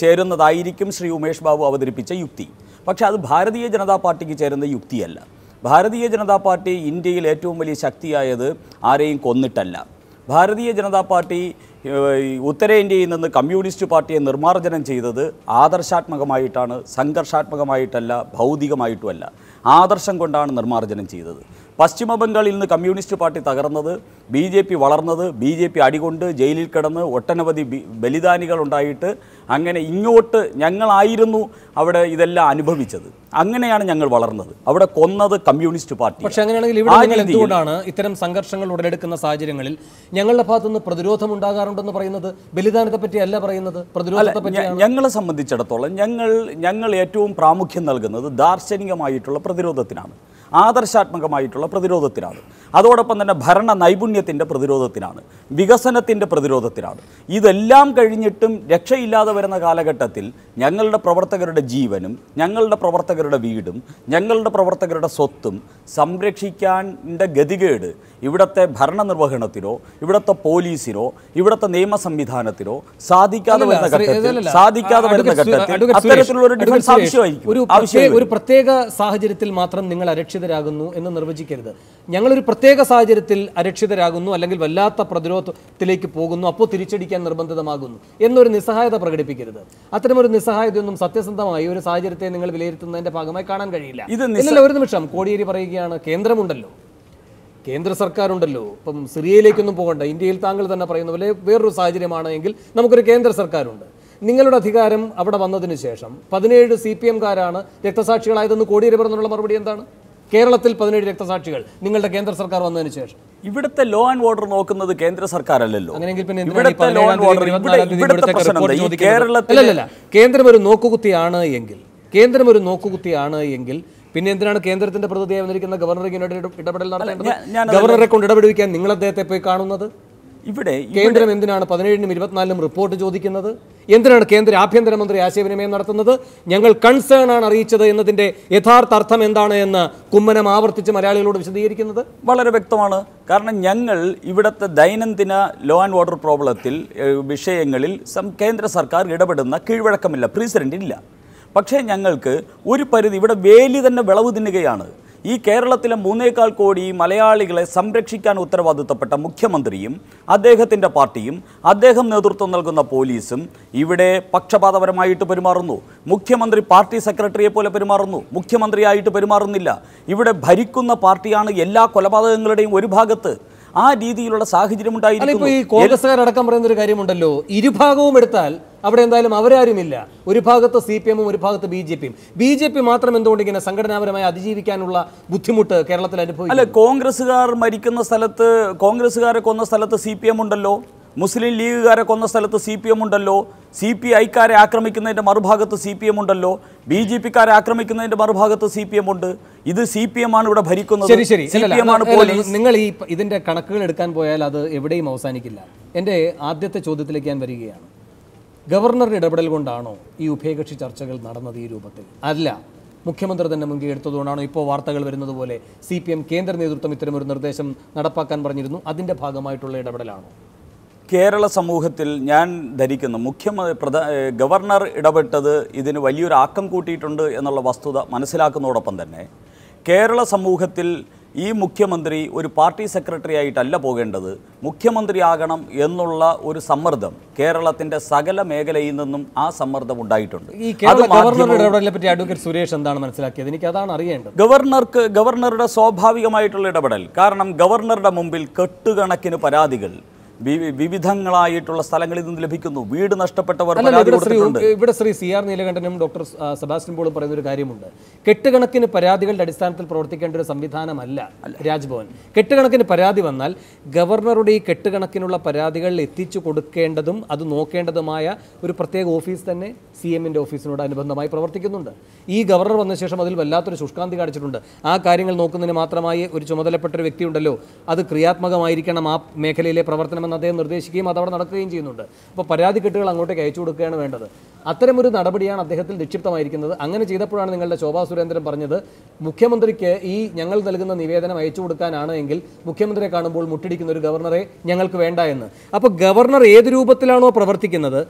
ചേരുന്നതായിരിക്കും ശ്രീ ഉമേഷ് ബാബു അവതരിപ്പിച്ച യുക്തി. പക്ഷേ അത് ഭാരതീയ ജനതാ പാർട്ടിക്ക് ചേരുന്ന യുക്തിയല്ല. ഭാരതീയ ജനതാ പാർട്ടി ഇന്ത്യയിൽ ഏറ്റവും വലിയ ശക്തിയായത് ആരെയും കൊന്നിട്ടല്ല. ഭാരതീയ ജനതാ പാർട്ടി ഉത്തരേന്ത്യയിൽ നിന്ന് കമ്മ്യൂണിസ്റ്റ് പാർട്ടിയെ നിർമ്മാർജ്ജനം ചെയ്തത് ആദർശാത്മകമായിട്ടാണ്, സംഘർഷാത്മകമായിട്ടല്ല, ഭൗതികമായിട്ടുമല്ല. ആദർശം കൊണ്ടാണ് നിർമ്മാർജ്ജനം ചെയ്തത്. പശ്ചിമ ബംഗാളിൽ നിന്ന് കമ്മ്യൂണിസ്റ്റ് പാർട്ടി തകർന്നത്, BJP വളർന്നത്, BJP അടികൊണ്ട് ജയിലിൽ കിടന്ന് ഒട്ടനവധി ബലിദാനികൾ ഉണ്ടായിട്ട് അങ്ങനെ ഇങ്ങോട്ട് ഞങ്ങളായിരുന്നു അവിടെ ഇതെല്ലാം അനുഭവിച്ചത്. അങ്ങനെയാണ് ഞങ്ങൾ വളർന്നത്. അവിടെ കൊന്നത് കമ്മ്യൂണിസ്റ്റ് പാർട്ടി. പക്ഷേ അങ്ങനെയാണെങ്കിൽ ഇവിടെ എന്തുകൊണ്ടാണ് ഇത്തരം സംഘർഷങ്ങൾ ഉടലെടുക്കുന്ന സാഹചര്യങ്ങളിൽ ഞങ്ങളുടെ ഭാഗത്തുനിന്ന് പ്രതിരോധം ഉണ്ടാകാറുണ്ടെന്ന് പറയുന്നത്? ബലിദാനത്തെ പറ്റിയല്ല പറയുന്നത്, പ്രതിരോധത്തെ പറ്റിയാണ്. ഞങ്ങളെ സംബന്ധിച്ചിടത്തോളം ഞങ്ങൾ ഏറ്റവും പ്രാമുഖ്യം നൽകുന്നത് ദാർശനികമായിട്ടുള്ള പ്രതിരോധത്തിനാണ്, ആദർശാത്മകമായിട്ടുള്ള പ്രതിരോധത്തിനാണ്. അതോടൊപ്പം തന്നെ ഭരണ നൈപുണ്യത്തിൻ്റെ പ്രതിരോധത്തിനാണ്, വികസനത്തിൻ്റെ പ്രതിരോധത്തിനാണ്. ഇതെല്ലാം കഴിഞ്ഞിട്ടും രക്ഷയില്ലാതെ വരുന്ന കാലഘട്ടത്തിൽ ഞങ്ങളുടെ പ്രവർത്തകരുടെ ജീവനും ഞങ്ങളുടെ പ്രവർത്തകരുടെ വീടും ഞങ്ങളുടെ പ്രവർത്തകരുടെ സ്വത്തും സംരക്ഷിക്കാൻ്റെ ഗതികേട് ഇവിടുത്തെ ഭരണനിർവഹണത്തിനോ ഇവിടുത്തെ പോലീസിനോ ഇവിടുത്തെ നിയമ സംവിധാനത്തിനോ സാധിക്കാതെ വരുന്ന ഘട്ടത്തിൽ അത്തരത്തിലുള്ള ഒരു ഡിഫൻസ് ആവശ്യമായിരിക്കും. ഒരു പ്രത്യേക സാഹചര്യത്തിൽ മാത്രം നിങ്ങൾ അരക്ഷിതരാകുന്നു എന്ന് നിർവചിക്കരുത്. ഞങ്ങളൊരു പ്രത്യേക സാഹചര്യത്തിൽ അരക്ഷിതരാകുന്നു, അല്ലെങ്കിൽ വല്ലാത്ത പ്രതിരോധത്തിലേക്ക് പോകുന്നു, അപ്പോൾ തിരിച്ചടിക്കാൻ നിർബന്ധിതമാകുന്നു എന്നൊരു നിസ്സഹായത പ്രകടിപ്പിക്കരുത്. അത്തരമൊരു നിസ്സഹായതയൊന്നും സത്യസന്ധമായി ഒരു സാഹചര്യത്തെ നിങ്ങൾ വിലയിരുത്തുന്നതിന്റെ ഭാഗമായി കാണാൻ കഴിയില്ല. ഇന്നലെ ഒരു നിമിഷം കോടിയേരി പറയുകയാണ്, കേന്ദ്രമുണ്ടല്ലോ, കേന്ദ്ര സർക്കാരുണ്ടല്ലോ, ഇപ്പം സിറിയയിലേക്കൊന്നും പോകണ്ട, ഇന്ത്യയിൽ താങ്കൾ തന്നെ പറയുന്ന പോലെ വേറൊരു സാഹചര്യമാണ് എങ്കിൽ നമുക്കൊരു കേന്ദ്ര സർക്കാരുണ്ട്. നിങ്ങളുടെ അധികാരം അവിടെ വന്നതിന് ശേഷം 17 CPM-കാരാണ് രക്തസാക്ഷികളായതെന്ന് കോടിയേരി പറഞ്ഞുള്ള മറുപടി എന്താണ്? കേരളത്തിൽ 17 രക്തസാക്ഷികൾ നിങ്ങളുടെ കേന്ദ്ര സർക്കാർ വന്നതിന് ശേഷം. ഇവിടുത്തെ ലോ ആൻഡ് ഓർഡർ നോക്കുന്നത് കേന്ദ്ര സർക്കാരല്ലല്ലോ. അങ്ങനെയെങ്കിൽ പിന്നെ കേന്ദ്രം ഒരു നോക്കുകുത്തിയാണ് എങ്കിൽ പിന്നെ എന്തിനാണ് കേന്ദ്രത്തിന്റെ പ്രതിനിധിയായി വന്നിരിക്കുന്ന ഗവർണർക്ക് ഇടപെടൽ നടത്തേണ്ടത്? ഗവർണറെ കൊണ്ട് ഇടപെടുവിക്കാൻ നിങ്ങൾ അദ്ദേഹത്തെ പോയി കാണുന്നത്? ഇവിടെ കേന്ദ്രം എന്തിനാണ് 17-നും 24-നും റിപ്പോർട്ട് ചോദിക്കുന്നത്? എന്തിനാണ് കേന്ദ്ര ആഭ്യന്തരമന്ത്രി ആശയവിനിമയം നടത്തുന്നത്? ഞങ്ങൾ കൺസേൺ ആണ് അറിയിച്ചത് എന്നതിന്റെ യഥാർത്ഥ അർത്ഥം എന്താണ് എന്ന് കുമ്മനം ആവർത്തിച്ച് മലയാളികളോട് വിശദീകരിക്കുന്നത് വളരെ വ്യക്തമാണ്. കാരണം ഞങ്ങൾ ഇവിടുത്തെ ദൈനംദിന ലോ ആൻഡ് ഓർഡർ പ്രോബ്ലത്തിൽ വിഷയങ്ങളിൽ കേന്ദ്ര സർക്കാർ ഇടപെടുന്ന കീഴ്വഴക്കമില്ല, പ്രസിഡന്റ് ഇല്ല. പക്ഷേ ഞങ്ങൾക്ക് ഒരു പരിധി ഇവിടെ വേലി തന്നെ വിളവ് തിന്നുകയാണ്. ഈ കേരളത്തിലെ 3.25 കോടി മലയാളികളെ സംരക്ഷിക്കാൻ ഉത്തരവാദിത്തപ്പെട്ട മുഖ്യമന്ത്രിയും അദ്ദേഹത്തിൻ്റെ പാർട്ടിയും അദ്ദേഹം നേതൃത്വം നൽകുന്ന പോലീസും ഇവിടെ പക്ഷപാതപരമായിട്ട് പെരുമാറുന്നു. മുഖ്യമന്ത്രി പാർട്ടി സെക്രട്ടറിയെ പോലെ പെരുമാറുന്നു, മുഖ്യമന്ത്രിയായിട്ട് പെരുമാറുന്നില്ല. ഇവിടെ ഭരിക്കുന്ന പാർട്ടിയാണ് എല്ലാ കൊലപാതകങ്ങളുടെയും ഒരു ഭാഗത്ത്. ആ രീതിയിലുള്ള സാഹചര്യം ഉണ്ടായിരിക്കും. ഈ കോൺഗ്രസ്സുകാരടക്കം പറയുന്ന ഒരു കാര്യമുണ്ടല്ലോ, ഇരുഭാഗവും എടുത്താൽ അവിടെ എന്തായാലും അവരാരുമില്ല. ഒരു ഭാഗത്ത് CPM-ഉം ഒരു ഭാഗത്ത് BJP മാത്രം എന്തുകൊണ്ട് ഇങ്ങനെ സംഘടനാപരമായി അതിജീവിക്കാനുള്ള ബുദ്ധിമുട്ട് കേരളത്തിൽ അനുഭവിക്കും? അല്ല, കോൺഗ്രസ്സുകാർ മരിക്കുന്ന സ്ഥലത്ത്, കോൺഗ്രസ്സുകാരെ കൊന്ന സ്ഥലത്ത് CPM ഉണ്ടല്ലോ, മുസ്ലിം ലീഗുകാരെ കൊന്ന സ്ഥലത്ത് CPM ഉണ്ടല്ലോ, CPI-ക്കാരെ ആക്രമിക്കുന്നതിൻ്റെ മറുഭാഗത്ത് CPM ഉണ്ടല്ലോ, BJP-ക്കാരെ ആക്രമിക്കുന്നതിൻ്റെ മറുഭാഗത്ത് CPM ഉണ്ട്. ഇത് CPM ആണ് ഇവിടെ ഭരിക്കുന്നത്. നിങ്ങൾ ഈ ഇതിന്റെ കണക്കുകൾ എടുക്കാൻ പോയാൽ അത് എവിടെയും അവസാനിക്കില്ല. എൻ്റെ ആദ്യത്തെ ചോദ്യത്തിലേക്ക് ഞാൻ വരികയാണ്. ഗവർണറുടെ ഇടപെടൽ കൊണ്ടാണോ ഈ ഉഭയകക്ഷി ചർച്ചകൾ നടന്നത് ഈ രൂപത്തിൽ? അല്ല, മുഖ്യമന്ത്രി തന്നെ മുൻകൈ എടുത്തതുകൊണ്ടാണോ ഇപ്പോൾ വാർത്തകൾ വരുന്നത് പോലെ CPM കേന്ദ്ര നേതൃത്വം ഇത്തരമൊരു നിർദ്ദേശം നടപ്പാക്കാൻ പറഞ്ഞിരുന്നു, അതിൻ്റെ ഭാഗമായിട്ടുള്ള ഇടപെടലാണോ? കേരള സമൂഹത്തിൽ ഞാൻ ധരിക്കുന്നു ഗവർണർ ഇടപെട്ടത് ഇതിന് വലിയൊരു ആക്കം കൂട്ടിയിട്ടുണ്ട് എന്നുള്ള വസ്തുത മനസ്സിലാക്കുന്നതോടൊപ്പം തന്നെ കേരള സമൂഹത്തിൽ ഈ മുഖ്യമന്ത്രി ഒരു പാർട്ടി സെക്രട്ടറി ആയിട്ടല്ല പോകേണ്ടത്, മുഖ്യമന്ത്രിയാകണം എന്നുള്ള ഒരു സമ്മർദ്ദം കേരളത്തിൻ്റെ സകല മേഖലയിൽ നിന്നും ആ സമ്മർദ്ദം ഉണ്ടായിട്ടുണ്ട്. ഈ ഗവർണറുടെ ഇടപെടലിനെ പറ്റി അഡ്വക്കേറ്റ് സുരേഷ് എന്താണ് മനസ്സിലാക്കിയത്? എനിക്ക് അതാണ് അറിയേണ്ടത്. ഗവർണറുടെ സ്വാഭാവികമായിട്ടുള്ള ഇടപെടൽ, കാരണം ഗവർണറുടെ മുമ്പിൽ കെട്ടുകണക്കിന് പരാതികൾ വിവിധങ്ങളായിട്ടുള്ള സ്ഥലങ്ങളിൽ നിന്ന് ലഭിക്കുന്നു. വീട് നഷ്ടപ്പെട്ടവർ ഇവിടെ ശ്രീ CR നീലകണ്ഠനും ഡോക്ടർ സെബാസ്റ്റ്യൻ പോളും പറയുന്ന ഒരു കാര്യമുണ്ട്. കെട്ടുകണക്കിന് പരാതികളുടെ അടിസ്ഥാനത്തിൽ പ്രവർത്തിക്കേണ്ട ഒരു സംവിധാനമല്ല രാജ്ഭവൻ. കെട്ടുകണക്കിന് പരാതി വന്നാൽ ഗവർണറുടെ ഈ കെട്ടുകണക്കിനുള്ള പരാതികൾ എത്തിച്ചു കൊടുക്കേണ്ടതും അത് നോക്കേണ്ടതുമായ ഒരു പ്രത്യേക ഓഫീസ് തന്നെ CM-ന്റെ ഓഫീസിനോട് അനുബന്ധമായി പ്രവർത്തിക്കുന്നുണ്ട്. ഈ ഗവർണർ വന്ന ശേഷം അതിൽ വല്ലാത്തൊരു ശുഷ്കാന്തി കാണിച്ചിട്ടുണ്ട്. ആ കാര്യങ്ങൾ നോക്കുന്നതിന് മാത്രമായി ഒരു ചുമതലപ്പെട്ട ഒരു വ്യക്തിയുണ്ടല്ലോ, അത് ക്രിയാത്മകമായിരിക്കണം ആ മേഖലയിലെ പ്രവർത്തനം നടത്തണമെന്ന് അദ്ദേഹം നിർദ്ദേശിക്കുകയും അതവിടെ നടക്കുകയും ചെയ്യുന്നുണ്ട്. അപ്പോൾ പരാതിക്കെട്ടുകൾ അങ്ങോട്ടേക്ക് അയച്ചു കൊടുക്കുകയാണ് വേണ്ടത്. അത്തരമൊരു നടപടിയാണ് അദ്ദേഹത്തിൽ നിക്ഷിപ്തമായിരിക്കുന്നത്. അങ്ങനെ ചെയ്തപ്പോഴാണ് നിങ്ങളുടെ ശോഭാ സുരേന്ദ്രൻ പറഞ്ഞത്, മുഖ്യമന്ത്രിക്ക് ഈ ഞങ്ങൾ നൽകുന്ന നിവേദനം അയച്ചു കൊടുക്കാനാണ് എങ്കിൽ മുഖ്യമന്ത്രിയെ കാണുമ്പോൾ മുട്ടിടിക്കുന്ന ഒരു ഗവർണറെ ഞങ്ങൾക്ക് വേണ്ട എന്ന്. അപ്പോൾ ഗവർണർ ഏത് രൂപത്തിലാണോ പ്രവർത്തിക്കുന്നത്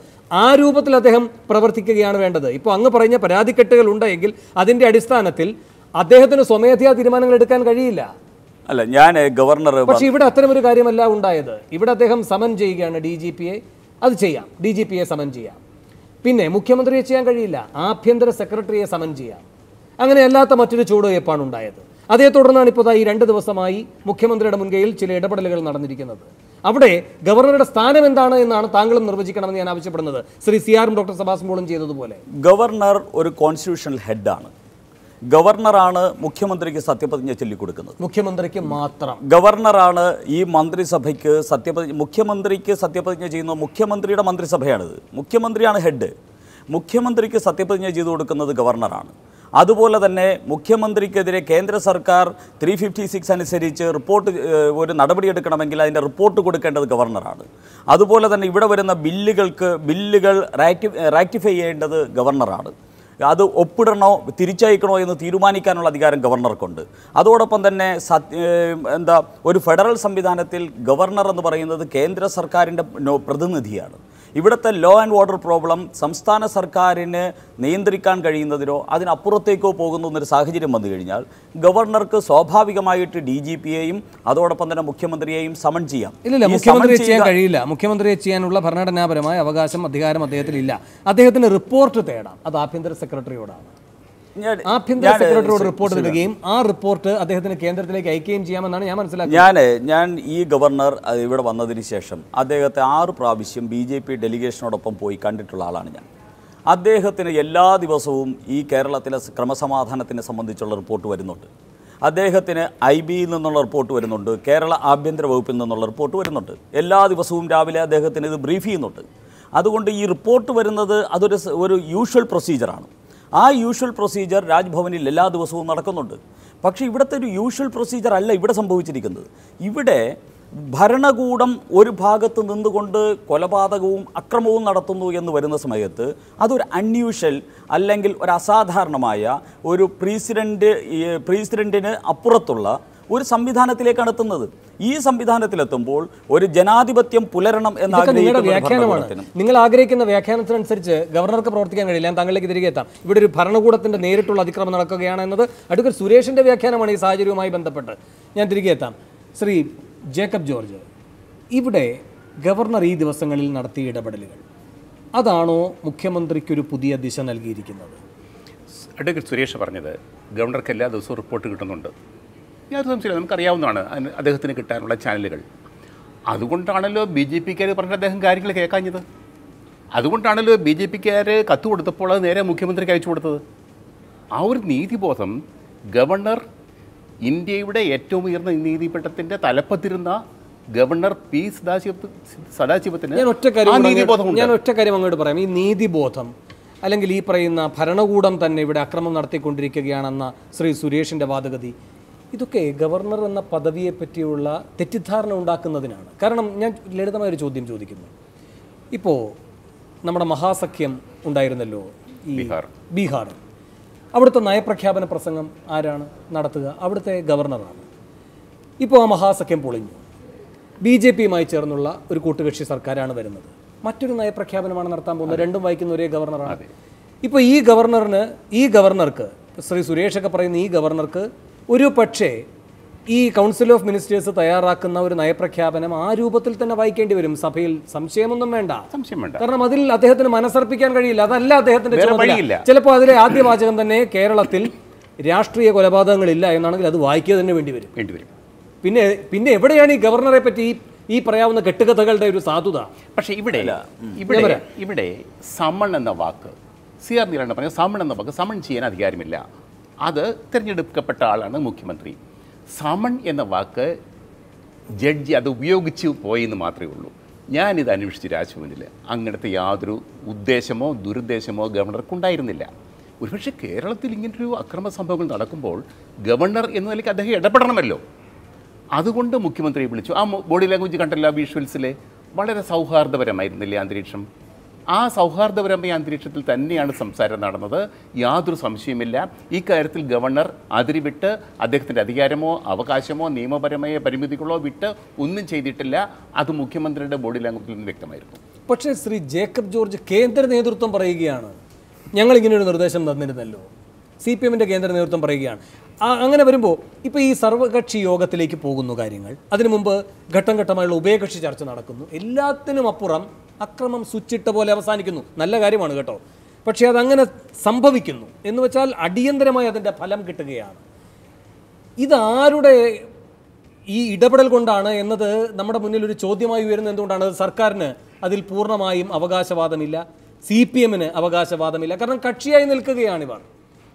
ആ രൂപത്തിൽ അദ്ദേഹം പ്രവർത്തിക്കുകയാണ് വേണ്ടത്. ഇപ്പോൾ അങ്ങ് പറഞ്ഞ പരാതിക്കെട്ടുകൾ ഉണ്ടെങ്കിൽ അതിൻ്റെ അടിസ്ഥാനത്തിൽ അദ്ദേഹത്തിന് സ്വമേധയാ തീരുമാനങ്ങൾ എടുക്കാൻ കഴിയില്ല. അല്ല, ഞാൻ ഗവർണർ, പക്ഷേ ഇവിടെ അത്തരമൊരു കാര്യമല്ല ഉണ്ടായത്. ഇവിടെ അദ്ദേഹം സമൻ ചെയ്യുകയാണ് DGPയെ. അത് ചെയ്യാം, DGPയെ സമൻ ചെയ്യാം. പിന്നെ മുഖ്യമന്ത്രിയെ ചെയ്യാൻ കഴിയില്ല, ആഭ്യന്തര സെക്രട്ടറിയെ സമൻ ചെയ്യാം. അങ്ങനെ അല്ലാത്ത മറ്റൊരു ചുവടുവയ്പ്പാണ് ഉണ്ടായത്. അതേ തുടർന്നാണ് ഇപ്പോൾ ഈ 2 ദിവസമായി മുഖ്യമന്ത്രിയുടെ മുൻകൈയിൽ ചില ഇടപെടലുകൾ നടന്നിരിക്കുന്നത്. അവിടെ ഗവർണറുടെ സ്ഥാനം എന്താണ് എന്നാണ് താങ്കളും നിർവചിക്കണമെന്ന് ഞാൻ ആവശ്യപ്പെടുന്നത്. ശ്രീ CR ഡോക്ടർ സബാസ് മോളും ചെയ്തതുപോലെ. ഗവർണർ ഒരു കോൺസ്റ്റിറ്റ്യൂഷണൽ ഹെഡാണ്. ഗവർണറാണ് മുഖ്യമന്ത്രിക്ക് സത്യപ്രതിജ്ഞ ചൊല്ലിക്കൊടുക്കുന്നത്. മുഖ്യമന്ത്രിക്ക് മാത്രം. ഗവർണറാണ് ഈ മന്ത്രിസഭയ്ക്ക് മുഖ്യമന്ത്രിക്ക് സത്യപ്രതിജ്ഞ ചെയ്യുന്നത്. മുഖ്യമന്ത്രിയുടെ മന്ത്രിസഭയാണിത്. മുഖ്യമന്ത്രിയാണ് ഹെഡ്. മുഖ്യമന്ത്രിക്ക് സത്യപ്രതിജ്ഞ ചെയ്തു കൊടുക്കുന്നത് ഗവർണറാണ്. അതുപോലെ തന്നെ മുഖ്യമന്ത്രിക്കെതിരെ കേന്ദ്ര സർക്കാർ 356 അനുസരിച്ച് ഒരു നടപടിയെടുക്കണമെങ്കിൽ അതിൻ്റെ റിപ്പോർട്ട് കൊടുക്കേണ്ടത് ഗവർണറാണ്. അതുപോലെ തന്നെ ഇവിടെ വരുന്ന ബില്ലുകൾ റാക്ടിഫൈ ചെയ്യേണ്ടത് ഗവർണറാണ്. അത് ഒപ്പിടണോ തിരിച്ചയക്കണോ എന്ന് തീരുമാനിക്കാനുള്ള അധികാരം ഗവർണർക്കുണ്ട്. അതോടൊപ്പം തന്നെ ഒരു ഫെഡറൽ സംവിധാനത്തിൽ ഗവർണർ എന്ന് പറയുന്നത് കേന്ദ്ര സർക്കാരിൻ്റെ പ്രതിനിധിയാണ്. ഇവിടുത്തെ ലോ ആൻഡ് ഓർഡർ പ്രോബ്ലം സംസ്ഥാന സർക്കാരിന് നിയന്ത്രിക്കാൻ കഴിയുന്നതിനോ അതിനപ്പുറത്തേക്കോ പോകുന്ന ഒരു സാഹചര്യം വന്നു കഴിഞ്ഞാൽ ഗവർണർക്ക് സ്വാഭാവികമായിട്ട് DGPയെയും അതോടൊപ്പം തന്നെ മുഖ്യമന്ത്രിയെയും സമൺ ചെയ്യാം. ഇല്ല, മുഖ്യമന്ത്രിയെ ചെയ്യാൻ കഴിയില്ല. മുഖ്യമന്ത്രിയെ ചെയ്യാനുള്ള ഭരണഘടനാപരമായ അധികാരം അദ്ദേഹത്തിനില്ല. അദ്ദേഹത്തിന് റിപ്പോർട്ട് തേടാം, അത് ആഭ്യന്തര സെക്രട്ടറിയോടാണ്. ആഭ്യന്തര സെക്രട്ടറിയോട് റിപ്പോർട്ട് തരികയും ആ റിപ്പോർട്ട് അദ്ദേഹത്തിന് കേന്ദ്രത്തിലേക്ക് അയക്കുകയും ചെയ്യാമെന്നാണ് ഞാൻ മനസ്സിലാക്കുന്നത്. ഞാൻ ഈ ഗവർണർ ഇവിടെ വന്നതിന് ശേഷം അദ്ദേഹത്തെ 6 പ്രാവശ്യം BJP ഡെലിഗേഷനോടൊപ്പം പോയി കണ്ടിട്ടുള്ള ആളാണ് ഞാൻ. അദ്ദേഹത്തിന് എല്ലാ ദിവസവും ഈ കേരളത്തിലെ ക്രമസമാധാനത്തിനെ സംബന്ധിച്ചുള്ള റിപ്പോർട്ട് വരുന്നുണ്ട്. അദ്ദേഹത്തിന് IBയിൽ നിന്നുള്ള റിപ്പോർട്ട് വരുന്നുണ്ട്, കേരള ആഭ്യന്തര വകുപ്പിൽ നിന്നുള്ള റിപ്പോർട്ട് വരുന്നുണ്ട്. എല്ലാ ദിവസവും രാവിലെ അദ്ദേഹത്തിന് ഇത് ബ്രീഫ് ചെയ്യുന്നുണ്ട്. അതുകൊണ്ട് ഈ റിപ്പോർട്ട് വരുന്നത് ഒരു യൂഷ്വൽ പ്രൊസീജിയറാണ്. ആ യൂഷ്വൽ പ്രൊസീജിയർ രാജ്ഭവനിൽ എല്ലാ ദിവസവും നടക്കുന്നുണ്ട്. പക്ഷേ ഇവിടുത്തെ ഒരു യൂഷ്വൽ പ്രൊസീജിയർ അല്ല ഇവിടെ സംഭവിച്ചിരിക്കുന്നത്. ഇവിടെ ഭരണകൂടം ഒരു ഭാഗത്ത് നിന്നുകൊണ്ട് കൊലപാതകവും അക്രമവും നടത്തുന്നു എന്ന് വരുന്ന സമയത്ത് അതൊരു അൺയൂഷ്വൽ അല്ലെങ്കിൽ ഒരു അസാധാരണമായ ഒരു പ്രസിഡന്റിന് അപ്പുറത്തുള്ള ഒരു സംവിധാനത്തിലേക്കാണ് എത്തുന്നത്. ഈ സംവിധാനത്തിലെത്തുമ്പോൾ ഒരു ജനാധിപത്യം പുലരണം എന്ന വ്യാഖ്യാനമാണ്. നിങ്ങൾ ആഗ്രഹിക്കുന്ന വ്യാഖ്യാനത്തിനനുസരിച്ച് ഗവർണർക്ക് പ്രവർത്തിക്കാൻ കഴിയില്ല. ഞാൻ താങ്കളിലേക്ക് തിരികെ എത്താം. ഇവിടെ ഒരു ഭരണകൂടത്തിന്റെ നേരിട്ടുള്ള അതിക്രമം നടക്കുകയാണ് എന്നത് അഡ്വക്കേറ്റ് സുരേഷിന്റെ വ്യാഖ്യാനമാണ് ഈ സാഹചര്യവുമായി ബന്ധപ്പെട്ട്. ഞാൻ തിരികെ എത്താം. ശ്രീ ജേക്കബ് ജോർജ്, ഇവിടെ ഗവർണർ ഈ ദിവസങ്ങളിൽ നടത്തിയ ഇടപെടലുകൾ അതാണോ മുഖ്യമന്ത്രിക്കൊരു പുതിയ ദിശ നൽകിയിരിക്കുന്നത്? അഡ്വക്കേറ്റ് സുരേഷ് പറഞ്ഞത് ഗവർണർക്ക് എല്ലാ ദിവസവും റിപ്പോർട്ട് കിട്ടുന്നുണ്ട്. യാതൊരു സംശയമില്ല, നമുക്കറിയാവുന്നതാണ് അദ്ദേഹത്തിന് കിട്ടാനുള്ള ചാനലുകൾ. അതുകൊണ്ടാണല്ലോ BJPക്കാർ പറഞ്ഞിട്ട് അദ്ദേഹം കാര്യങ്ങൾ കേൾക്കാഞ്ഞത്. അതുകൊണ്ടാണല്ലോ BJPക്കാർ കത്ത് കൊടുത്തപ്പോൾ അത് നേരെ മുഖ്യമന്ത്രിക്ക് അയച്ചു കൊടുത്തത്. ആ ഒരു നീതിബോധം ഗവർണർ, ഇന്ത്യയുടെ ഏറ്റവും ഉയർന്ന നീതിപീഠത്തിൻ്റെ തലപ്പത്തിരുന്ന ഗവർണർ P. സദാശിവത്തിന് ഞാൻ ഒറ്റ കാര്യം അങ്ങോട്ട് പറയാം. ഈ നീതിബോധം അല്ലെങ്കിൽ ഈ പറയുന്ന ഭരണകൂടം തന്നെ ഇവിടെ അക്രമം നടത്തിക്കൊണ്ടിരിക്കുകയാണെന്ന ശ്രീ സുരേഷിൻ്റെ വാദഗതി, ഇതൊക്കെ ഗവർണർ എന്ന പദവിയെ പറ്റിയുള്ള തെറ്റിദ്ധാരണ ഉണ്ടാക്കുന്നതിനാണ്. കാരണം ഞാൻ ലളിതമായൊരു ചോദ്യം ചോദിക്കുന്നു. ഇപ്പോൾ നമ്മുടെ മഹാസഖ്യം ഉണ്ടായിരുന്നല്ലോ ഈ ബീഹാർ, അവിടുത്തെ നയപ്രഖ്യാപന പ്രസംഗം ആരാണ് നടത്തുക? അവിടുത്തെ ഗവർണറാണ്. ഇപ്പോൾ ആ മഹാസഖ്യം പൊളിഞ്ഞു, BJPയുമായി ചേർന്നുള്ള ഒരു കൂട്ടുകക്ഷി സർക്കാരാണ് വരുന്നത്. മറ്റൊരു നയപ്രഖ്യാപനമാണ് നടത്താൻ പോകുന്നത്. രണ്ടും വായിക്കുന്ന ഒരേ ഗവർണറാണ്. ഇപ്പോൾ ഈ ഗവർണർക്ക് ശ്രീ സുരേഷൊക്കെ പറയുന്ന ഈ ഗവർണർക്ക് ഒരു പക്ഷേ ഈ കൗൺസിൽ ഓഫ് മിനിസ്റ്റേഴ്സ് തയ്യാറാക്കുന്ന ഒരു നയപ്രഖ്യാപനം ആ രൂപത്തിൽ തന്നെ വായിക്കേണ്ടി വരും സഭയിൽ. സംശയമൊന്നും വേണ്ട. കാരണം അതിൽ അദ്ദേഹത്തിന് മനസ്സർപ്പിക്കാൻ കഴിയില്ല. അതല്ല അദ്ദേഹത്തിന്റെ ചുമതല. ചിലപ്പോൾ അതിലെ ആദ്യ വാചകം തന്നെ കേരളത്തിൽ രാഷ്ട്രീയ കൊലപാതകങ്ങളില്ല എന്നാണെങ്കിൽ അത് വായിക്കുക തന്നെ വേണ്ടി വരും. പിന്നെ എവിടെയാണ് ഈ ഗവർണറെ പറ്റി ഈ പറയാവുന്ന കെട്ടുകഥകളുടെ ഒരു സാധുത? പക്ഷേ ഇവിടെ സമൺ എന്ന വാക്ക് CR നീലകണ്ഠൻ പറഞ്ഞ സമൺ എന്ന വാക്ക് സമൺ ചെയ്യാൻ അധികാരമില്ല. അത് തിരഞ്ഞെടുക്കപ്പെട്ട ആളാണ് മുഖ്യമന്ത്രി. സമൺ എന്ന വാക്ക് ജഡ്ജി അത് ഉപയോഗിച്ച് പോയെന്ന് മാത്രമേ ഉള്ളൂ. ഞാനിത് അന്വേഷിച്ച് രാജ്ഭവനിൽ അങ്ങനത്തെ യാതൊരു ഉദ്ദേശമോ ദുരുദ്ദേശമോ ഗവർണർക്കുണ്ടായിരുന്നില്ല. ഒരുപക്ഷെ കേരളത്തിൽ ഇങ്ങനൊരു അക്രമ സംഭവങ്ങൾ നടക്കുമ്പോൾ ഗവർണർ എന്ന നിലയ്ക്ക് അദ്ദേഹം ഇടപെടണമല്ലോ. അതുകൊണ്ട് മുഖ്യമന്ത്രിയെ വിളിച്ചു. ആ ബോഡി ലാംഗ്വേജ് കണ്ടല്ലോ, വിഷ്വൽസിലെ വളരെ സൗഹാർദ്ദപരമായിരുന്നില്ലേ അന്തരീക്ഷം? ആ സൗഹാർദ്ദപരമായ അന്തരീക്ഷത്തിൽ തന്നെയാണ് സംസാരം നടന്നത്, യാതൊരു സംശയമില്ല. ഈ കാര്യത്തിൽ ഗവർണർ അതിരിവിട്ട് അദ്ദേഹത്തിൻ്റെ അധികാരമോ അവകാശമോ നിയമപരമായ പരിമിതികളോ വിട്ട് ഒന്നും ചെയ്തിട്ടില്ല. അത് മുഖ്യമന്ത്രിയുടെ ബോഡി ലാംഗ്വേജിൽ നിന്ന് വ്യക്തമായിരുന്നു. പക്ഷേ ശ്രീ ജേക്കബ് ജോർജ് കേന്ദ്ര നേതൃത്വം പറയുകയാണ് ഞങ്ങളിങ്ങനെയൊരു നിർദ്ദേശം തന്നിരുന്നല്ലോ, CPM-ൻ്റെ കേന്ദ്ര നേതൃത്വം പറയുകയാണ്. അങ്ങനെ വരുമ്പോൾ ഇപ്പോൾ ഈ സർവകക്ഷി യോഗത്തിലേക്ക് പോകുന്നു കാര്യങ്ങൾ. അതിനു മുമ്പ് ഘട്ടം ഘട്ടമായുള്ള ഉഭയകക്ഷി ചർച്ച നടക്കുന്നു. എല്ലാത്തിനും അപ്പുറം അക്രമം സ്വിച്ചിട്ട പോലെ അവസാനിക്കുന്നു. നല്ല കാര്യമാണ് കേട്ടോ, പക്ഷേ അതങ്ങനെ സംഭവിക്കുന്നു എന്ന് വെച്ചാൽ അടിയന്തരമായി അതിൻ്റെ ഫലം കിട്ടുകയാണ്. ഇതാരുടെ ഈ ഇടപെടൽ കൊണ്ടാണ് എന്നത് നമ്മുടെ മുന്നിൽ ഒരു ചോദ്യമായി ഉയരുന്നത് എന്തുകൊണ്ടാണ്? സർക്കാരിന് അതിൽ പൂർണ്ണമായും അവകാശവാദമില്ല, CPM-ന് അവകാശവാദമില്ല. കാരണം കക്ഷിയായി നിൽക്കുകയാണിവർ,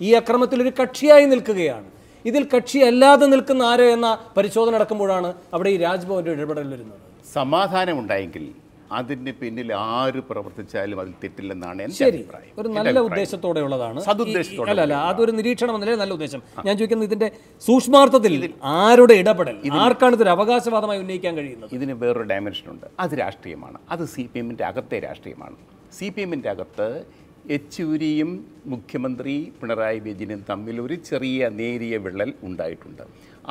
ഈ അക്രമത്തിൽ ഒരു കക്ഷിയായി നിൽക്കുകയാണ്. ഇതിൽ കക്ഷിയല്ലാതെ നിൽക്കുന്ന ആര് എന്ന പരിശോധന നടക്കുമ്പോഴാണ് അവിടെ ഈ രാജ്ഭവന്റെ ഇടപെടൽ വരുന്നത്. സമാധാനമുണ്ടായെങ്കിൽ അതിന് പിന്നിൽ ആര് പ്രവർത്തിച്ചാലും അതിൽ തെറ്റില്ലെന്നാണ് എൻ്റെ അഭിപ്രായം. ഒരു നല്ല ഉദ്ദേശത്തോടെയുള്ളതാണ്, അല്ല അതൊരു നിരീക്ഷണം എന്നല്ലേ നല്ല ഉദ്ദേശം. ഞാൻ ചോദിക്കുന്നത് ഇതിന്റെ സൂക്ഷ്മാർത്ഥത്തിൽ ആരുടെ ഇടപെടൽ, ആർക്കാണ് ഇതൊരു അവകാശവാദമായി ഉന്നയിക്കാൻ കഴിയുന്നത്? ഇതിന് വേറൊരു ഡയമെൻഷൻ ഉണ്ട്. അത് രാഷ്ട്രീയമാണ്. അത് CPM-ൻ്റെ അകത്തെ രാഷ്ട്രീയമാണ്. CPM-ൻ്റെ അകത്ത് യെച്ചൂരിയും മുഖ്യമന്ത്രി പിണറായി വിജയനും തമ്മിൽ ഒരു ചെറിയ നേരിയ വിള്ളൽ ഉണ്ടായിട്ടുണ്ട്.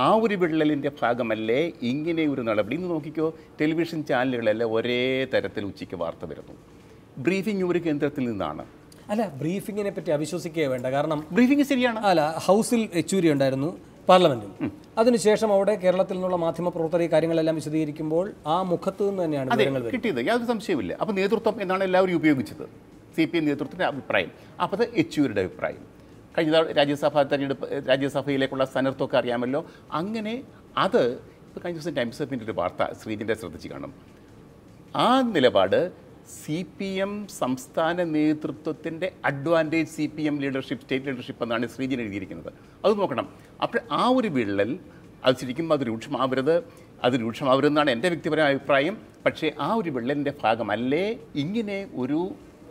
ആ ഒരു വിള്ളലിൻ്റെ ഭാഗമല്ലേ ഇങ്ങനെ ഒരു നടപടി. ഇന്ന് നോക്കിക്കോ, ടെലിവിഷൻ ചാനലുകളെല്ലാം ഒരേ തരത്തിൽ ഉച്ചയ്ക്ക് വാർത്ത വരുന്നു. ബ്രീഫിംഗ് ഒരു കേന്ദ്രത്തിൽ നിന്നാണ്. അല്ല, ബ്രീഫിങ്ങിനെ പറ്റി അവിശ്വസിക്കുക വേണ്ട. കാരണം ബ്രീഫിംഗ് ശരിയാണ്. അല്ല, ഹൗസിൽ യെച്ചൂരി ഉണ്ടായിരുന്നു, പാർലമെന്റിൽ. അതിനുശേഷം അവിടെ കേരളത്തിൽ നിന്നുള്ള മാധ്യമപ്രവർത്തകർ ഈ കാര്യങ്ങളെല്ലാം വിശദീകരിക്കുമ്പോൾ ആ മുഖത്ത് നിന്ന് തന്നെയാണ് വിവരങ്ങൾ കിട്ടിയത്, യാതൊരു സംശയമില്ല. അപ്പോൾ നേതൃത്വം എന്നാണ് എല്ലാവരും ഉപയോഗിച്ചത്, CPM നേതൃത്വത്തിൻ്റെ അഭിപ്രായം. അപ്പോൾ അത് യെച്ചൂരിയുടെ അഭിപ്രായം. കഴിഞ്ഞ രാജ്യസഭാ തെരഞ്ഞെടുപ്പ്, രാജ്യസഭയിലേക്കുള്ള സ്ഥാനാർത്ഥിയൊക്കെ അറിയാമല്ലോ. അങ്ങനെ അത് ഇപ്പോൾ കഴിഞ്ഞ ദിവസം ടൈംസ് ഓഫ് ഇന്ത്യയുടെ ഒരു വാർത്ത ശ്രീജിൻ്റെ ശ്രദ്ധിച്ച് കാണും. ആ നിലപാട് CPM സംസ്ഥാന നേതൃത്വത്തിൻ്റെ advantage CPM leadership, state leadership എന്നാണ് ശ്രീജിൻ എഴുതിയിരിക്കുന്നത്. അത് നോക്കണം. അപ്പോൾ ആ ഒരു വിള്ളൽ അത് ശരിക്കും അത് രൂക്ഷമാവരുതെന്നാണ് എൻ്റെ വ്യക്തിപരമായ അഭിപ്രായം. പക്ഷേ ആ ഒരു വിള്ളലിൻ്റെ ഭാഗമല്ലേ ഇങ്ങനെ ഒരു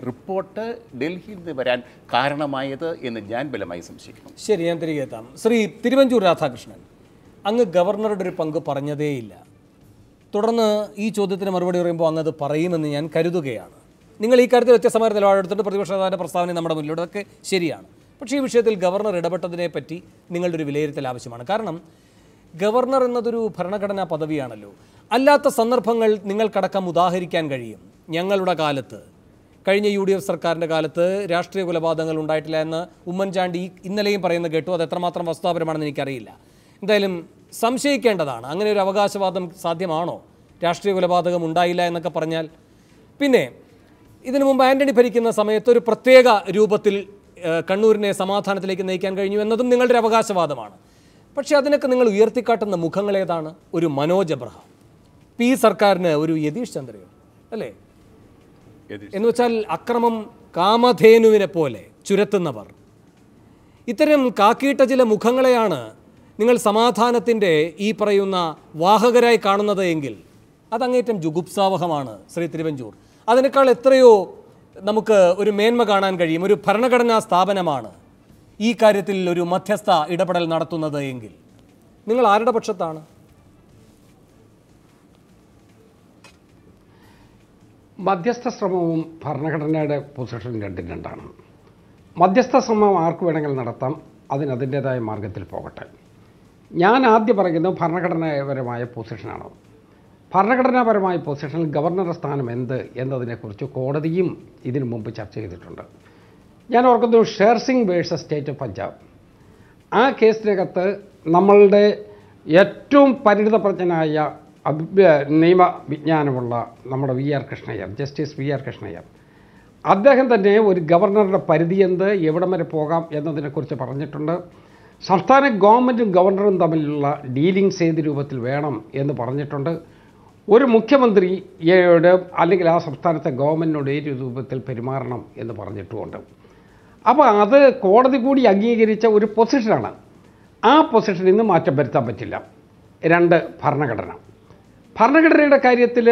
റിപ്പോർട്ട് ഡൽഹിയിൽ നിന്ന് വരാൻ കാരണമായത് എന്ന് ഞാൻ ബലമായി സംശയിക്കുന്നു. ശരി, ഞാൻ തിരികെ എത്താം. ശ്രീ തിരുവഞ്ചൂർ രാധാകൃഷ്ണൻ, അങ്ങ് ഗവർണറുടെ ഒരു പങ്ക് പറഞ്ഞതേയില്ല. തുടർന്ന് ഈ ചോദ്യത്തിന് മറുപടി പറയുമ്പോൾ അങ്ങ് അത് പറയുമെന്ന് ഞാൻ കരുതുകയാണ്. നിങ്ങൾ ഈ കാര്യത്തിൽ വ്യത്യസ്തമായ നിലപാടെടുത്തിട്ട് പ്രതിപക്ഷ നേതാവിൻ്റെ പ്രസ്താവന നമ്മുടെ മുന്നിലൂടെ അതൊക്കെ ശരിയാണ്. പക്ഷേ ഈ വിഷയത്തിൽ ഗവർണർ ഇടപെട്ടതിനെ പറ്റി നിങ്ങളുടെ ഒരു വിലയിരുത്തൽ ആവശ്യമാണ്. കാരണം ഗവർണർ എന്നതൊരു ഭരണഘടനാ പദവിയാണല്ലോ. അല്ലാത്ത സന്ദർഭങ്ങൾ നിങ്ങൾക്കടക്കം ഉദാഹരിക്കാൻ കഴിയും. ഞങ്ങളുടെ കാലത്ത്, കഴിഞ്ഞ UDF സർക്കാരിൻ്റെ കാലത്ത് രാഷ്ട്രീയ കൊലപാതകങ്ങൾ ഉണ്ടായിട്ടില്ല എന്ന് ഉമ്മൻചാണ്ടി ഇന്നലെയും പറയുന്നത് കേട്ടു. അത് എത്രമാത്രം വസ്തുതാപരമാണെന്ന് എനിക്കറിയില്ല. എന്തായാലും സംശയിക്കേണ്ടതാണ്. അങ്ങനെ ഒരു അവകാശവാദം സാധ്യമാണോ? രാഷ്ട്രീയ കൊലപാതകം ഉണ്ടായില്ല എന്നൊക്കെ പറഞ്ഞാൽ. പിന്നെ ഇതിനു മുമ്പ് ആൻ്റണി ഭരിക്കുന്ന സമയത്ത് ഒരു പ്രത്യേക രൂപത്തിൽ കണ്ണൂരിനെ സമാധാനത്തിലേക്ക് നയിക്കാൻ കഴിഞ്ഞു എന്നതും നിങ്ങളുടെ ഒരു അവകാശവാദമാണ്. പക്ഷേ അതിനൊക്കെ നിങ്ങൾ ഉയർത്തിക്കാട്ടുന്ന മുഖങ്ങൾ ഏതാണ്? ഒരു മനോജ് എബ്രഹാം, ഈ സർക്കാരിന് ഒരു യതീഷ് ചന്ദ്രയോ അല്ലേ? എന്ന് വെച്ചാൽ അക്രമം കാമധേനുവിനെ പോലെ ചുരത്തുന്നവർ. ഇത്തരം കാക്കിയിട്ട ചില മുഖങ്ങളെയാണ് നിങ്ങൾ സമാധാനത്തിൻ്റെ ഈ പറയുന്ന വാഹകരായി കാണുന്നത് എങ്കിൽ അതങ്ങേറ്റം ജുഗുപ്സാവഹമാണ് ശ്രീ തിരുവഞ്ചൂർ. അതിനേക്കാൾ എത്രയോ നമുക്ക് ഒരു മേന്മ കാണാൻ കഴിയും. ഒരു ഭരണഘടനാ സ്ഥാപനമാണ് ഈ കാര്യത്തിൽ ഒരു മധ്യസ്ഥ ഇടപെടൽ നടത്തുന്നത് എങ്കിൽ നിങ്ങൾ ആരുടെ പക്ഷത്താണ്? മധ്യസ്ഥ ശ്രമവും ഭരണഘടനയുടെ പൊസിഷൻ രണ്ടും രണ്ടാണ്. മധ്യസ്ഥ ശ്രമം ആർക്ക് വേണമെങ്കിൽ നടത്താം, അതിനതിൻ്റേതായ മാർഗത്തിൽ പോകട്ടെ. ഞാൻ ആദ്യം പറയുന്നത് ഭരണഘടനാപരമായ പൊസിഷനാണ്. ഭരണഘടനാപരമായ പൊസിഷനിൽ ഗവർണറുടെ സ്ഥാനം എന്ത് എന്നതിനെക്കുറിച്ച് കോടതിയും ഇതിനു മുമ്പ് ചർച്ച ചെയ്തിട്ടുണ്ട്. ഞാൻ ഓർക്കുന്നു Sher Singh versus state of Punjab. ആ കേസിനകത്ത് നമ്മളുടെ ഏറ്റവും പരിണിതപ്രജ്ഞനായ നിയമവിജ്ഞാനമുള്ള നമ്മുടെ VR Krishna Iyer, justice VR Krishna Iyer, അദ്ദേഹം തന്നെ ഒരു ഗവർണറുടെ പരിധി എന്ത്, എവിടം വരെ പോകാം എന്നതിനെക്കുറിച്ച് പറഞ്ഞിട്ടുണ്ട്. സംസ്ഥാന ഗവൺമെൻറ്റും ഗവർണറും തമ്മിലുള്ള ഡീലിങ്സ് ഏത് രൂപത്തിൽ വേണം എന്ന് പറഞ്ഞിട്ടുണ്ട്. ഒരു മുഖ്യമന്ത്രിയോട് അല്ലെങ്കിൽ ആ സംസ്ഥാനത്തെ ഗവൺമെൻറ്റിനോട് ഏത് രൂപത്തിൽ പെരുമാറണം എന്ന് പറഞ്ഞിട്ടുമുണ്ട്. അപ്പോൾ അത് കോടതി കൂടി അംഗീകരിച്ച ഒരു പൊസിഷനാണ്. ആ പൊസിഷനിൽ നിന്ന് മാറ്റം വരുത്താൻ പറ്റില്ല. രണ്ട്, ഭരണഘടനയുടെ കാര്യത്തിൽ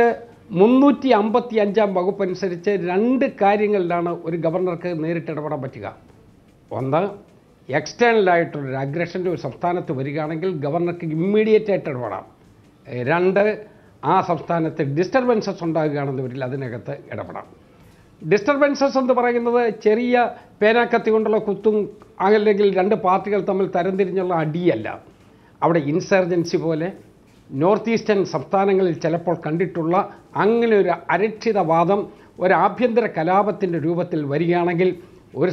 355 വകുപ്പ് അനുസരിച്ച് രണ്ട് കാര്യങ്ങളിലാണ് ഒരു ഗവർണർക്ക് നേരിട്ട് ഇടപെടാൻ പറ്റുക. ഒന്ന്, എക്സ്റ്റേണലായിട്ടൊരു അഗ്രഷൻ്റെ ഒരു സംസ്ഥാനത്ത് വരികയാണെങ്കിൽ ഗവർണർക്ക് ഇമ്മീഡിയറ്റ് ആയിട്ട് ഇടപെടാം. രണ്ട്, ആ സംസ്ഥാനത്ത് ഡിസ്റ്റർബൻസസ് ഉണ്ടാകുകയാണെന്നുവരിൽ അതിനകത്ത് ഇടപെടാം. ഡിസ്റ്റർബൻസസ് എന്ന് പറയുന്നത് ചെറിയ പേനാക്കത്തി കൊണ്ടുള്ള കുത്തും അല്ലെങ്കിൽ രണ്ട് പാർട്ടികൾ തമ്മിൽ തരംതിരിഞ്ഞുള്ള അടിയല്ല. അവിടെ ഇൻസർജൻസി പോലെ നോർത്ത് ഈസ്റ്റേൺ സംസ്ഥാനങ്ങളിൽ ചിലപ്പോൾ കണ്ടിട്ടുള്ള അങ്ങനെ ഒരു അരക്ഷിതവാദം ഒരു ആഭ്യന്തര കലാപത്തിൻ്റെ രൂപത്തിൽ വരികയാണെങ്കിൽ ഒരു